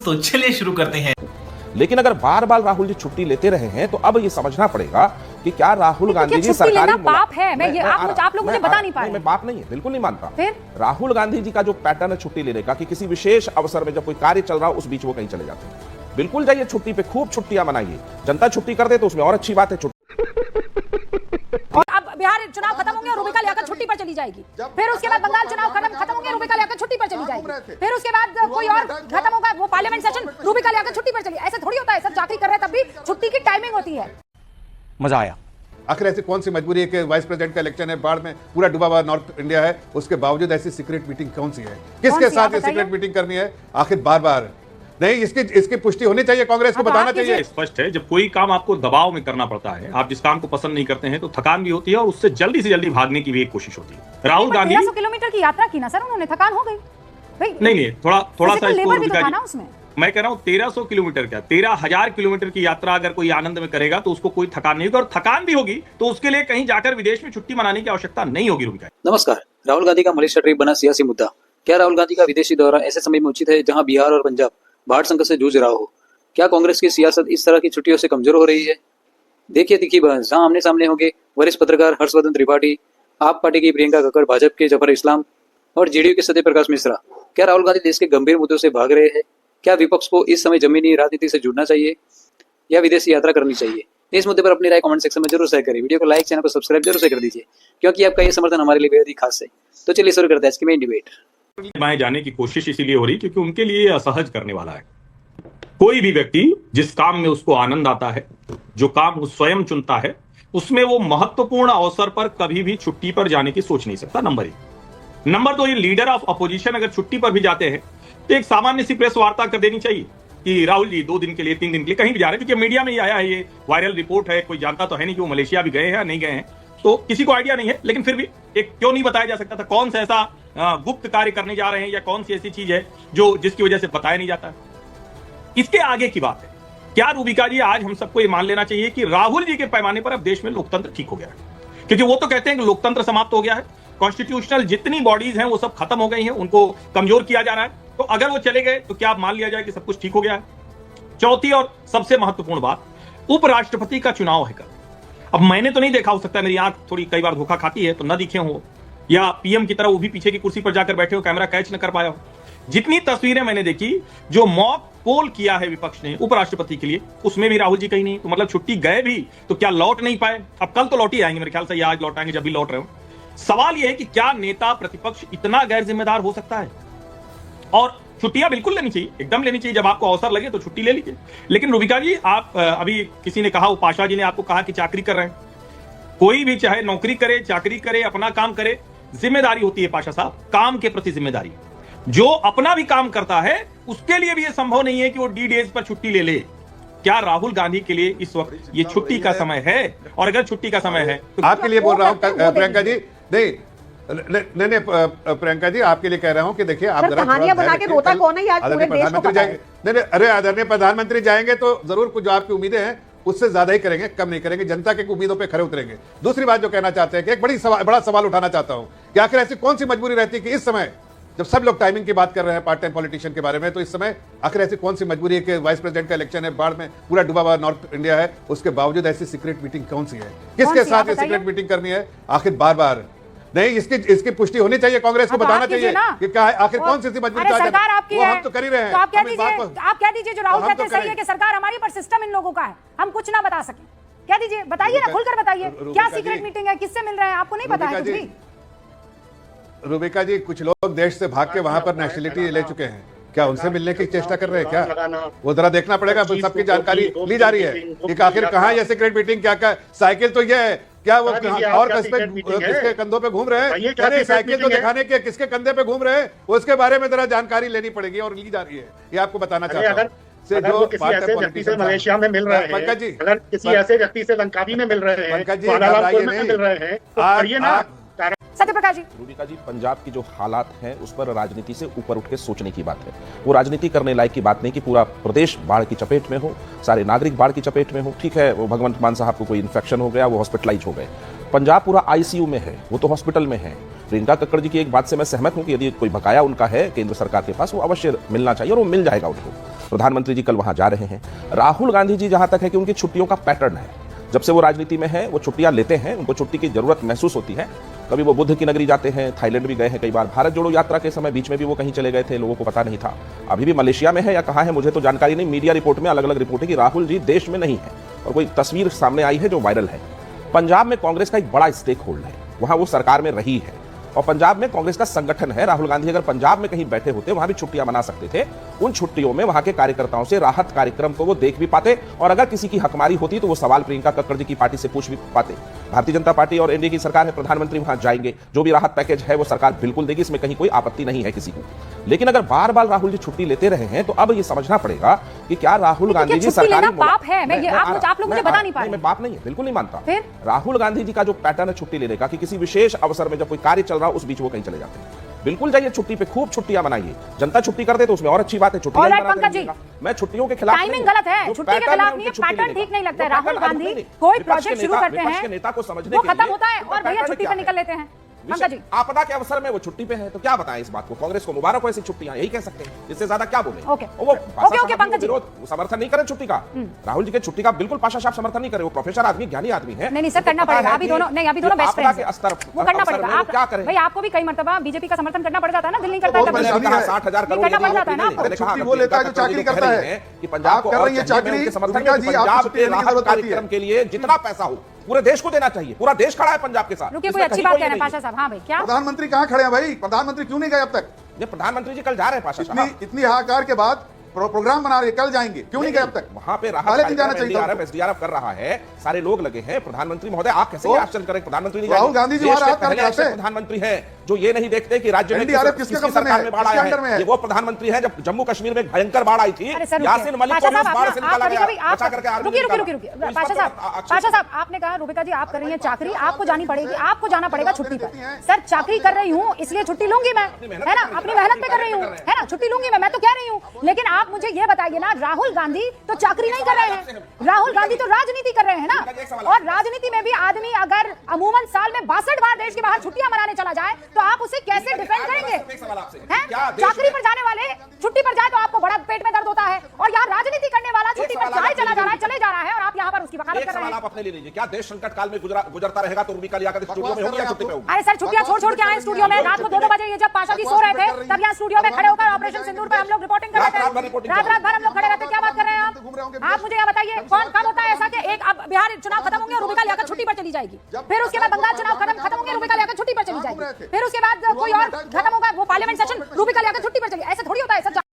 तो चलिए शुरू करते हैं। लेकिन अगर बार बार राहुल जी छुट्टी लेते रहे हैं तो अब ये समझना पड़ेगा कि क्या राहुल गांधी जी सरकारी पाप है। आप लोग मुझे बता नहीं पाए। मैं पाप नहीं है, बिल्कुल नहीं मानता। फिर राहुल गांधी जी का जो पैटर्न है छुट्टी लेने का कि किसी विशेष अवसर में जब कोई कार्य चल रहा हो उस बीच वो कहीं चले जाते हैं। बिल्कुल जाइए छुट्टी पे, खूब छुट्टियां मनाइए। जनता छुट्टी कर दे तो उसमें और अच्छी बात है। और अब बिहार चुनाव खत्म होंगे और रूबिका लियाकत छुट्टी पर चली जाएगी। फिर उसके बाद बंगाल चुनाव खत्म होंगे, रूबिका लियाकत छुट्टी पर चली जाएगी। फिर उसके बाद कोई और खत्म होगा, वो पार्लियामेंट सेशन, रूबिका लियाकत छुट्टी पर चली। ऐसा थोड़ी होता है, सब चाकरी कर रहे हैं तब भी छुट्टी की टाइमिंग होती है। मजा आया। आखिर ऐसी कौन सी मजबूरी है कि वाइस प्रेसिडेंट का इलेक्शन है, बाढ़ में पूरा डूबा हुआ नॉर्थ इंडिया है, उसके बावजूद ऐसी सीक्रेट मीटिंग कौन सी है? किसके साथ ये सीक्रेट मीटिंग करनी है आखिर? बार बार नहीं, इसकी पुष्टि होनी चाहिए, कांग्रेस को बताना चाहिए। स्पष्ट है, जब कोई काम आपको दबाव में करना पड़ता है, आप जिस काम को पसंद नहीं करते हैं तो थकान भी होती है और उससे जल्दी से जल्दी भागने की भी एक कोशिश होती है। राहुल गांधी 1300 किलोमीटर की यात्रा की ना सर उन्होंने, थकान हो गई। नहीं, थोड़ा सा इसको मैं कह रहा हूँ 1300 किलोमीटर क्या 13,000 किलोमीटर की यात्रा अगर कोई आनंद में करेगा तो उसको कोई थकान नहीं होगी, और थकान भी होगी तो उसके लिए कहीं जाकर विदेश में छुट्टी मनाने की आवश्यकता नहीं होगी। रुबिका, नमस्कार। राहुल गांधी का मलेशिया ट्रिप बना सियासी मुद्दा। क्या राहुल गांधी का विदेशी दौरा ऐसे समय में उचित है जहां बिहार और पंजाब बाढ़ संकट से जूझ रहा हो? क्या कांग्रेस की सियासत इस तरह की छुट्टियों से कमजोर हो रही है? देखिए दिखी बहस, जहां आमने सामने होंगे वरिष्ठ पत्रकार हर्षवर्धन त्रिपाठी, आप पार्टी की प्रियंका कक्कड़, भाजपा के जफर इस्लाम और जेडीयू के सत्य प्रकाश मिश्रा। क्या राहुल गांधी देश के गंभीर मुद्दों से भाग रहे हैं? क्या विपक्ष को इस समय जमीनी राजनीति से जुड़ना चाहिए या विदेशी यात्रा करनी चाहिए? इस मुद्दे पर अपनी राय कमेंट सेक्शन में जरूर शेयर करिए। वीडियो को लाइक, चैनल को सब्सक्राइब जरूर से कर दीजिए, क्योंकि आपका ये समर्थन हमारे लिए बेहद ही खास है। तो चलिए शुरू करते हैं इसकी मेन डिबेट। बाएं जाने की कोशिश इसीलिए हो रही क्योंकि उनके लिए असहज करने वाला है। कोई भी व्यक्ति जिस काम में उसको आनंद आता है, जो काम वो स्वयं चुनता है, उसमें वो महत्वपूर्ण अवसर पर कभी भी छुट्टी पर जाने की सोच नहीं सकता। नंबर 1। नंबर 2, ये लीडर ऑफ अपोजिशन अगर छुट्टी पर भी जाते हैं तो एक सामान्य सी प्रेस वार्ता कर देनी चाहिए कि राहुल जी 2 दिन के लिए, 3 दिन के लिए कहीं भी जा रहे हैं, क्योंकि मीडिया में ये आया है, ये वायरल रिपोर्ट है, कोई जानता तो है नहीं कि वो मलेशिया भी गए हैं या नहीं गए हैं, तो किसी को आइडिया नहीं है। लेकिन फिर भी एक क्यों नहीं बताया जा सकता था? कौन सा ऐसा गुप्त कार्य करने जा रहे हैं या कौन सी ऐसी चीज है जो जिसकी वजह से बताया नहीं जाता? इसके आगे की बात है, क्या रूबिका जी आज हम सबको ये मान लेना चाहिए कि राहुल जी के पैमाने पर अब देश में लोकतंत्र ठीक हो गया है? क्योंकि वो तो कहते हैं कि लोकतंत्र समाप्त हो गया है, कॉन्स्टिट्यूशनल जितनी बॉडीज हैं वो सब खत्म हो गई हैं, उनको कमजोर किया जा रहा है। तो अगर वो चले गए तो क्या मान लिया जाए कि सब कुछ ठीक हो गया है? चौथी और सबसे महत्वपूर्ण बात, उपराष्ट्रपति का चुनाव है कल। अब मैंने तो नहीं देखा, हो सकता है मेरी आंख थोड़ी कई बार धोखा खाती है तो न दिखे हो, या पीएम की तरह वो भी पीछे की कुर्सी पर जाकर बैठे हो, कैमरा कैच न कर पाया हो। जितनी तस्वीरें मैंने देखी, जो मॉक पोल किया है विपक्ष ने उपराष्ट्रपति के लिए, उसमें भी राहुल जी कहीं नहीं। तो मतलब छुट्टी गए भी तो क्या लौट नहीं पाए? अब कल तो लौट ही आएंगे मेरे ख्याल से, या आज लौट आएंगे जब भी लौट रहे हो। सवाल यह है कि क्या नेता प्रतिपक्ष इतना गैर जिम्मेदार हो सकता है? और छुट्टियां बिल्कुल लेनी चाहिए, एकदम लेनी चाहिए, जब आपको अवसर लगे तो छुट्टी ले लीजिए। लेकिन रूबिका जी, आप अभी किसी ने कहा, उपाशा जी ने आपको कहा कि चाकरी कर रहे हैं। कोई भी चाहे नौकरी करे, चाकरी करे, अपना काम करे, जिम्मेदारी होती है पाशा साहब, काम के प्रति जिम्मेदारी। जो अपना भी काम करता है उसके लिए भी यह संभव नहीं है कि वो डी डेज पर छुट्टी ले ले। क्या राहुल गांधी के लिए इस वक्त ये छुट्टी का समय है? और अगर छुट्टी का समय है तो आपके लिए बोल रहा हूं प्रियंका जी, नहीं प्रियंका जी, आपके लिए कह रहा हूं कि देखिए, आप जरा कहानियां बना के रोता कौन है यार? पूरे देश को पता है। नहीं, अरे आदरणीय प्रधानमंत्री जाएंगे तो जरूर कुछ जो आपकी उम्मीदें हैं उससे ज्यादा ही करेंगे, कम नहीं करेंगे, जनता के उम्मीदों पे खरे उतरेंगे। दूसरी बात जो कहना चाहते हैं कि एक बड़ा सवाल उठाना चाहता हूं कि आखिर ऐसी कौन सी मजबूरी रहती है कि इस समय जब सब लोग टाइमिंग की बात कर रहे हैं पार्ट टाइम पॉलिटिशियन के बारे में, तो इस समय आखिर ऐसी कौन सी मजबूरी है कि वाइस प्रेसिडेंट का इलेक्शन है, बाढ़ में पूरा डूबा हुआ नॉर्थ इंडिया है, उसके बावजूद ऐसी सीक्रेट मीटिंग कौन सी है? किसके साथ ये सीक्रेट मीटिंग करनी है आखिर? बार बार नहीं, इसकी पुष्टि होनी चाहिए, कांग्रेस को बताना चाहिए कि क्या आखिर कौन सी मजबूरी सरकार आपकी है। हम तो कर ही रहे हैं। तो आप कह दीजिए जो राहुल कहते हैं सही है कि सरकार हमारी पर सिस्टम इन लोगों का है, हम कुछ ना बता सके। कह दीजिए, बताइए ना, खुलकर बताइए, क्या सीक्रेट मीटिंग है, किससे मिल रहे हैं, आपको नहीं पता है कुछ भी? रूबिका जी, कुछ लोग देश से भाग के वहां पर नेशनलिटी ले चुके हैं, क्या उनसे मिलने की चेष्टा कर रहे हैं क्या? वो जरा देखना पड़ेगा, सबकी जानकारी ली जा रही है कि आखिर कहाँ ये सीक्रेट मीटिंग, क्या साइकिल तो ये है, क्या वो और किसके कंधों पे घूम रहे हैं? अरे साइकिल तो दिखाने के किसके कंधे पे घूम रहे हैं, उसके बारे में जरा जानकारी लेनी पड़ेगी और ली जा रही है। ये आपको बताना चाहता हूँ। अगर वो किसी ऐसे व्यक्ति से मलेशिया में मिल रहे हैं, अगर किसी ऐसे व्यक्ति से लंकावी में मिल रहे हैं, कुआलालंपुर में मिल रहे हैं, तो करिए ना। सत्यप्रकाश जी, रूबिका जी, पंजाब की जो हालात हैं उस पर राजनीति से ऊपर उठ के सोचने की बात है। वो राजनीति करने लायक की बात नहीं कि पूरा प्रदेश बाढ़ की चपेट में हो, सारे नागरिक बाढ़ की चपेट में हो। ठीक है, वो भगवंत मान साहब को कोई इन्फेक्शन हो गया, वो हॉस्पिटलाइज हो गए। पंजाब पूरा आईसीयू में है, वो तो हॉस्पिटल में है। प्रियंका कक्कड़ जी की एक बात से मैं सहमत हूं कि यदि कोई बकाया उनका है केंद्र सरकार के पास, वो अवश्य मिलना चाहिए और वो मिल जाएगा उनको। प्रधानमंत्री जी कल वहां जा रहे हैं। राहुल गांधी जी जहां तक है कि उनकी छुट्टियों का पैटर्न है, जब से वो राजनीति में है वो छुट्टियां लेते हैं, उनको छुट्टी की जरूरत महसूस होती है। कभी वो बुद्ध की नगरी जाते हैं, थाईलैंड भी गए हैं कई बार, भारत जोड़ो यात्रा के समय बीच में भी वो कहीं चले गए थे, लोगों को पता नहीं था। अभी भी मलेशिया में है या कहाँ है मुझे तो जानकारी नहीं। मीडिया रिपोर्ट में अलग अलग रिपोर्ट है कि राहुल जी देश में नहीं है और कोई तस्वीर सामने आई है जो वायरल है। पंजाब में कांग्रेस का एक बड़ा स्टेक होल्ड है, वहां वो सरकार में रही है और पंजाब में कांग्रेस का संगठन है। राहुल गांधी अगर पंजाब में कहीं बैठे होते, वहां भी छुट्टियां मना सकते थे। उन छुट्टियों में वहां के कार्यकर्ताओं से राहत कार्यक्रम को वो देख भी पाते और अगर किसी की हकमारी होती तो वो सवाल प्रियंका कक्कड़ जी की पार्टी से पूछ भी पाते। भारतीय जनता पार्टी और एनडीए की सरकार है, प्रधानमंत्री वहां जाएंगे, जो भी राहत पैकेज है वो सरकार बिल्कुल देगी, इसमें कहीं कोई आपत्ति नहीं है किसी को। लेकिन अगर बार बार राहुल जी छुट्टी लेते रहे हैं तो अब ये समझना पड़ेगा कि क्या राहुल गांधी जी सरकारी पाप है? आप लोग मुझे बता नहीं पाए। मैं पाप नहीं है, बिल्कुल नहीं मानता। फिर राहुल गांधी जी का जो पैटर्न है छुट्टी लेने का कि किसी विशेष अवसर में जब कोई कार्य चल रहा हो उस बीच वो कहीं चले जाते हैं। बिल्कुल जाइए छुट्टी पे, खूब छुट्टियां मनाइए। जनता छुट्टी कर दे तो उसमें और अच्छी बात है। छुट्टी मैं छुट्टियों के खिलाफ, टाइमिंग गलत है, छुट्टी के खिलाफ नहीं है, पैटर्न ठीक नहीं लगता है। राहुल गांधी कोई प्रोजेक्ट शुरू करते हैं, नेता को समझने वो खत्म होता है और भैया छुट्टी पर निकल लेते हैं। आपदा के अवसर में वो छुट्टी पे है तो क्या बताएं इस बात को। कांग्रेस को मुबारक हो ऐसी छुट्टियां, यही कह सकते हैं, इससे ज्यादा क्या बोले। ओके पंकज जी, समर्थन नहीं करें छुट्टी का। राहुल जी के छुट्टी का बिल्कुल पाशा साहब समर्थन नहीं करे। वो प्रोफेसर आदमी, ज्ञानी आदमी है। नहीं सर, करना पड़ेगा। अभी दोनों बेस्ट फ्रेंड्स हैं, वो करना पड़ेगा। आप क्या करें भाई, आपको भी कई मरतबा बीजेपी का समर्थन करना पड़ जाता है ना, दिल नहीं करता है। 60,000 करोड़ करना पड़ जाता है ना। वो लेता है जो चाकरी करता है कि पंजाब को और चाकरी समर्थन कार्यक्रम के लिए जितना पैसा हो पूरे देश को देना चाहिए। पूरा देश खड़ा है पंजाब के साथ। रुकिए, कोई अच्छी बात कह रहे हैं पाशा साहब। हाँ भाई, क्या प्रधानमंत्री कहाँ खड़े हैं भाई? प्रधानमंत्री क्यों नहीं गए अब तक? ये प्रधानमंत्री जी कल जा रहे हैं पाशा साहब। इतनी हाहाकार के बाद प्रोग्राम बना रहे, कल जाएंगे, क्यों नहीं गए अब तक? वहां पे एसडीआरएफ कर रहा है, सारे लोग लगे हैं। प्रधानमंत्री महोदय आप कैसे आश्चर्य करें, प्रधानमंत्री राहुल गांधी जी प्रधानमंत्री है जो ये नहीं देखते कि राज्य में किसकी सरकार में बाढ़ आया है। ये वो प्रधानमंत्री है जब जम्मू कश्मीर में भयंकर बाढ़ आई थी, यासीन मलिक को बाढ़ से निकाला गया, बचा करके। रुकिए पाशा साहब, आपने कहा रूबिका जी आप कर रही हैं चाकरी, आपको जानी पड़ेगी, आपको जाना पड़ेगा छुट्टी पर। सर चाकरी कर रही हूँ इसलिए छुट्टी लूंगी मैं, है ना, अपनी मेहनत पे कर रही हूँ, है ना, छुट्टी लूंगी मैं तो कह रही हूँ। लेकिन आप मुझे ये बताइए ना, राहुल गांधी तो चाकरी नहीं कर रहे हैं, राहुल गांधी तो राजनीति कर रहे हैं ना। और राजनीति में भी आदमी अगर अमूमन साल में 62 बार देश के बाहर छुट्टियां मनाने चला जाए तो आप उसे कैसे डिफेंड करेंगे? चाकरी पर जाने वाले छुट्टी पर जाए तो आपको बड़ा पेट में दर्द होता है, और यहाँ राजनीति करने वाला छुट्टी पर चले जा रहा है और आप यहाँ पर उसकी वकालत कर रहे हैं। आप अपने ले लीजिए, क्या देश संकट काल में गुजरता रहेगा तो रूबिका लियाकत स्टूडियो में होगी या छुट्टी पे होगी? अरे सर छुट्टियां छोड़ के आए स्टूडियो में, रात को 2-2 बजे जब पाशा जी सो रहे थे तब यहाँ स्टूडियो में खड़े होकर ऑपरेशन सिंदूर पर हम लोग रिपोर्टिंग कर रहे थे। रात भर हम लोग खड़े रहते। क्या बात कर रहे हैं आप मुझे यह बताइए, कब होता है ऐसा कि एक अब बिहार चुनाव खत्म होंगे और रूबिका लियाकत छुट्टी पर चली जाएगी, फिर उसके बाद बंगाल चुनाव खत्म होंगे, रूबिका लियाकत छुट्टी पर चली जाएगी, फिर उसके बाद कोई और खत्म होगा, वो पार्लियामेंट